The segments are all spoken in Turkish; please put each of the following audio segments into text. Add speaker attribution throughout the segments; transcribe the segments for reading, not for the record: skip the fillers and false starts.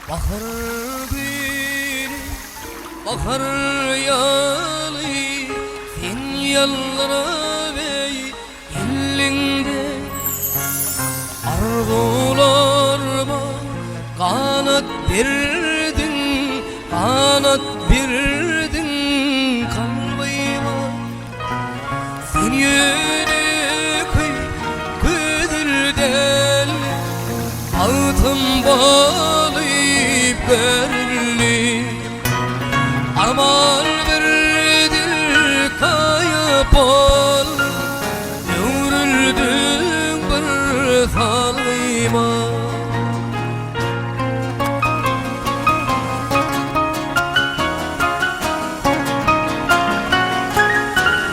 Speaker 1: Bahar günü, bahar yalı, sen yallara bey illinde arzularıma kanat verdin, kanat verdin kalbime. Sen yöne kıdırdan altın bağlayıp verildi. Armağan verdir kayıp ol, yürüldün bir salima.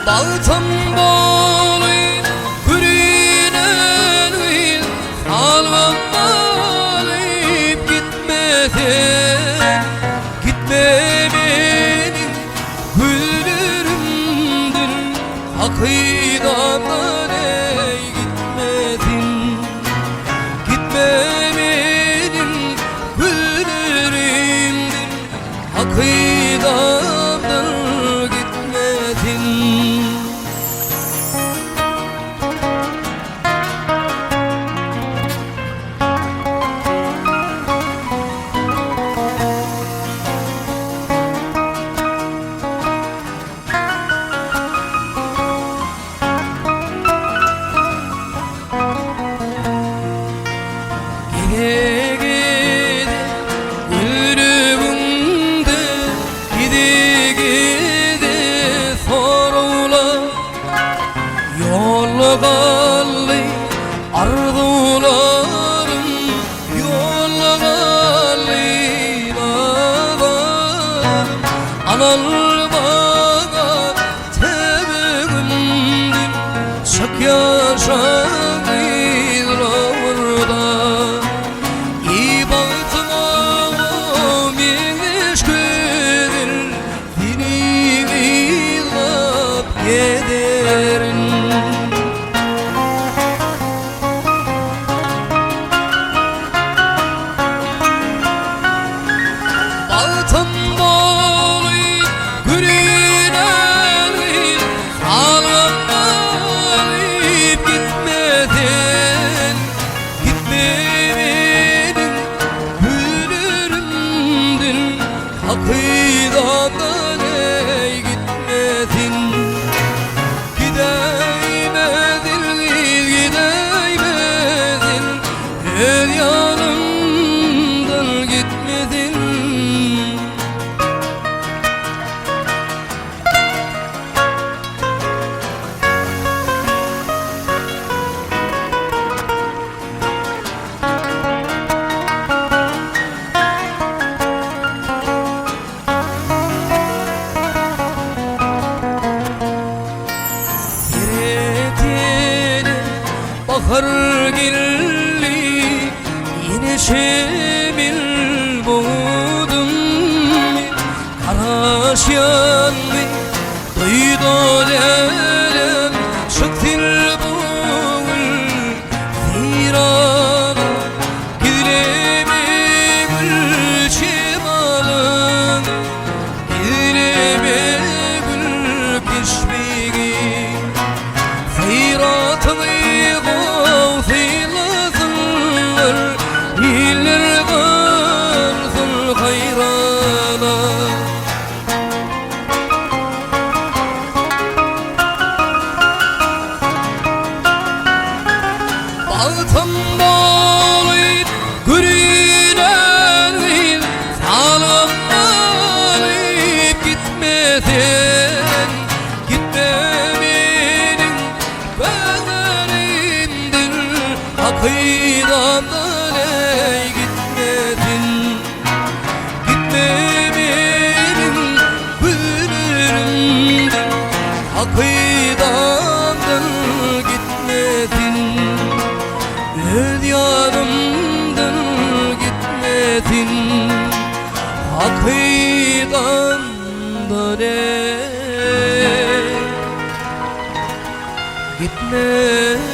Speaker 1: Baltam bağlayıp gürünen vil, salvam bağlayıp gitmesin, gitme benim güllerimdir, akıydamdan ey gitmesin, gitme benim güllerimdir, akıydamdan gitmesin. Yolgallı arzularım, yolgallı dağlarım, analmağa tebegimdir, çok yaşanır orada. İyi baktıma meşguldür, dini ilap giderin. Akıydamdan ey gitmedin, gidemedin, gidemedin, el yanımdan gitmedin. Bahar geldi, yine şemil buldum. Karaş yandı, duydu elem, şıktır buğul zirana. Gidileme gül şemalın, gidileme gül keşmeği. Ziraatını altın bağlayıp gürünen vil, salvam bağlayıp gitmesin, gitme benim gözlerimdir, akıydamdan ey gitmesin, gitme benim güllerimdir, akıydamdan gitmesin. Öz yanımdan gitmedin, akıydamdan ey gitmedin.